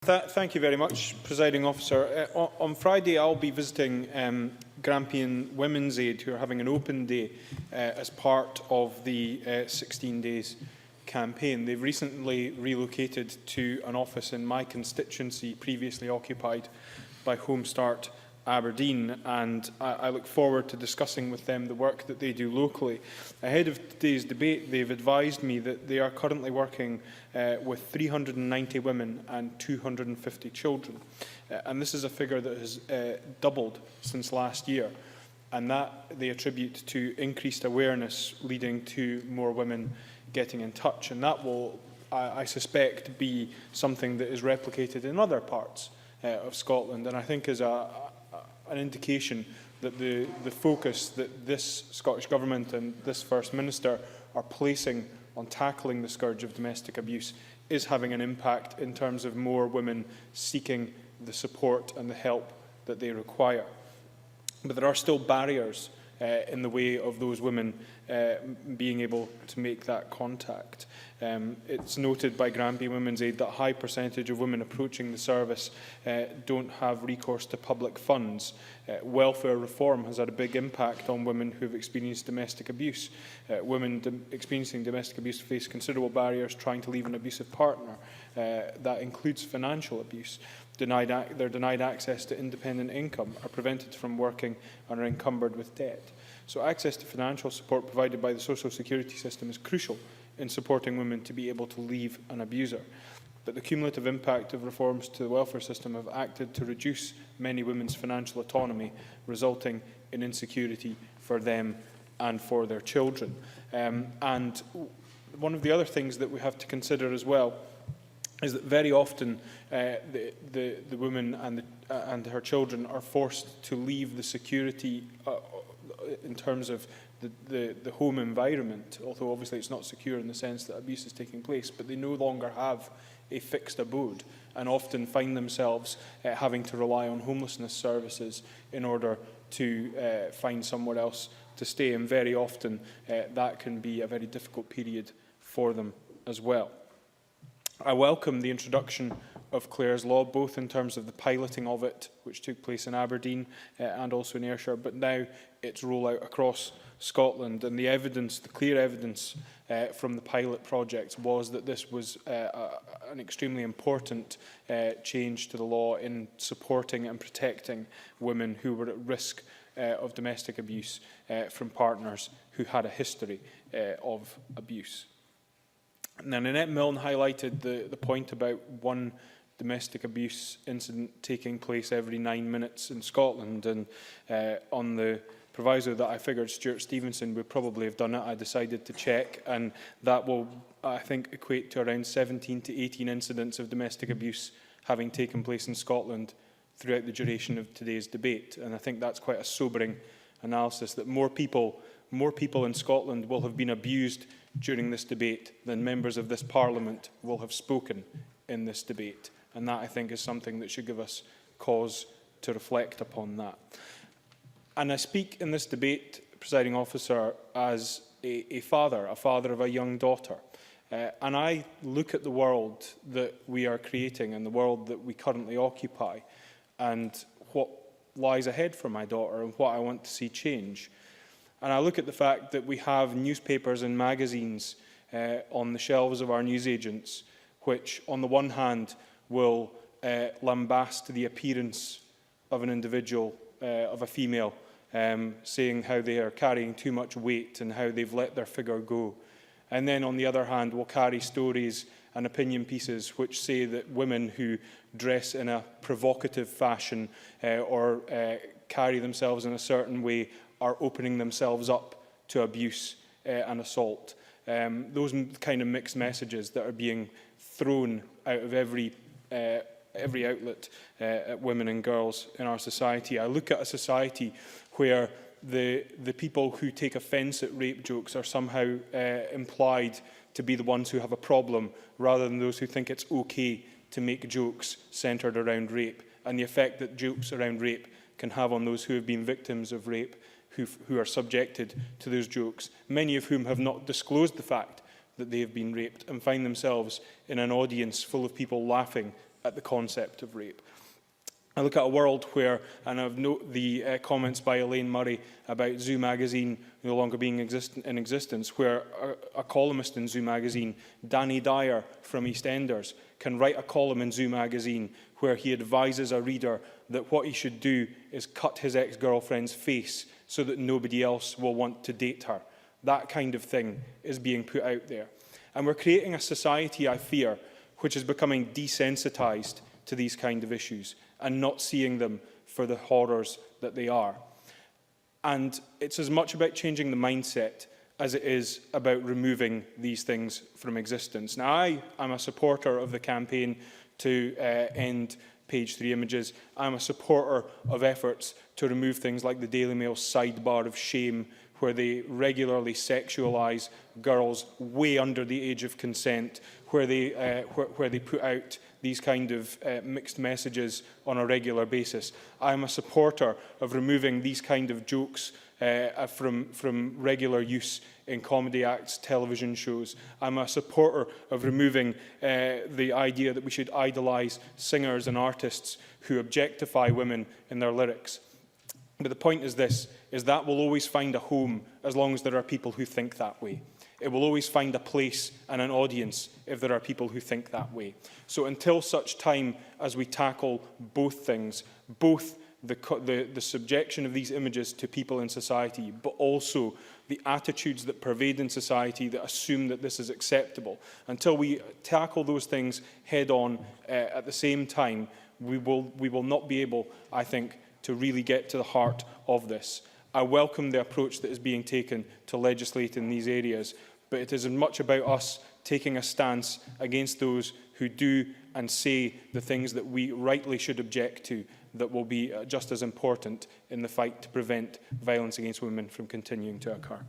Thank you very much, Presiding Officer. On Friday, I'll be visiting Grampian Women's Aid, who are having an open day as part of the 16 Days campaign. They've recently relocated to an office in my constituency, previously occupied by Home Start Aberdeen, and I look forward to discussing with them the work that they do locally. Ahead of today's debate, they've advised me that they are currently working with 390 women and 250 children. And this is a figure that has doubled since last year, and that they attribute to increased awareness leading to more women getting in touch. And that will, I suspect, be something that is replicated in other parts of Scotland, and I think is an indication that the focus that this Scottish Government and this First Minister are placing on tackling the scourge of domestic abuse is having an impact in terms of more women seeking the support and the help that they require. But there are still barriers in the way of those women being able to make that contact. It's noted by Grampian Women's Aid that a high percentage of women approaching the service don't have recourse to public funds. Welfare reform has had a big impact on women who have experienced domestic abuse. Women experiencing domestic abuse face considerable barriers trying to leave an abusive partner. That includes financial abuse. They're denied access to independent income, are prevented from working, and are encumbered with debt. So access to financial support provided by the social security system is crucial in supporting women to be able to leave an abuser. But the cumulative impact of reforms to the welfare system have acted to reduce many women's financial autonomy, resulting in insecurity for them and for their children. And one of the other things that we have to consider as well is that very often the woman and her children are forced to leave the security in terms of the home environment, although obviously it's not secure in the sense that abuse is taking place, but they no longer have a fixed abode and often find themselves having to rely on homelessness services in order to find somewhere else to stay, and very often that can be a very difficult period for them as well. I welcome the introduction of Clare's Law, both in terms of the piloting of it, which took place in Aberdeen and also in Ayrshire, but now its rollout across Scotland. And the evidence, the clear evidence from the pilot projects was that this was an extremely important change to the law in supporting and protecting women who were at risk of domestic abuse from partners who had a history of abuse. Now, Nanette Milne highlighted the point about one domestic abuse incident taking place every 9 minutes in Scotland, and on the proviso that I figured Stuart Stevenson would probably have done it, I decided to check, and that will, I think, equate to around 17 to 18 incidents of domestic abuse having taken place in Scotland throughout the duration of today's debate. And I think that's quite a sobering analysis, that more people in Scotland will have been abused during this debate than members of this Parliament will have spoken in this debate. And that, I think, is something that should give us cause to reflect upon that. And I speak in this debate, Presiding Officer, as a father of a young daughter. And I look at the world that we are creating and the world that we currently occupy and what lies ahead for my daughter and what I want to see change. And I look at the fact that we have newspapers and magazines on the shelves of our newsagents, which on the one hand will lambast the appearance of an individual, of a female, saying how they are carrying too much weight and how they've let their figure go. And then on the other hand will carry stories and opinion pieces which say that women who dress in a provocative fashion or carry themselves in a certain way are opening themselves up to abuse and assault. Those kind of mixed messages that are being thrown out of every outlet at women and girls in our society. I look at a society where the people who take offence at rape jokes are somehow implied to be the ones who have a problem, rather than those who think it's okay to make jokes centred around rape, and the effect that jokes around rape can have on those who have been victims of rape, who are subjected to those jokes, many of whom have not disclosed the fact that they have been raped and find themselves in an audience full of people laughing at the concept of rape. I look at a world where, and I've noted the comments by Elaine Murray about Zoo magazine no longer being in existence, where a columnist in Zoo magazine, Danny Dyer from EastEnders, can write a column in Zoo magazine where he advises a reader that what he should do is cut his ex-girlfriend's face so that nobody else will want to date her. That kind of thing is being put out there. And we're creating a society, I fear, which is becoming desensitised to these kind of issues and not seeing them for the horrors that they are. And it's as much about changing the mindset as it is about removing these things from existence. Now, I am a supporter of the campaign to end page 3 images. I'm a supporter of efforts to remove things like the Daily Mail's sidebar of shame, where they regularly sexualise girls way under the age of consent, where they put out these kind of mixed messages on a regular basis. I'm a supporter of removing these kind of jokes from regular use in comedy acts, television shows. I'm a supporter of removing the idea that we should idolise singers and artists who objectify women in their lyrics. But the point is this, is that will always find a home as long as there are people who think that way. It will always find a place and an audience if there are people who think that way. So until such time as we tackle both things, both the subjection of these images to people in society, but also the attitudes that pervade in society that assume that this is acceptable, until we tackle those things head on at the same time, we will not be able, I think, to really get to the heart of this. I welcome the approach that is being taken to legislate in these areas, but it is as much about us taking a stance against those who do and say the things that we rightly should object to that will be just as important in the fight to prevent violence against women from continuing to occur.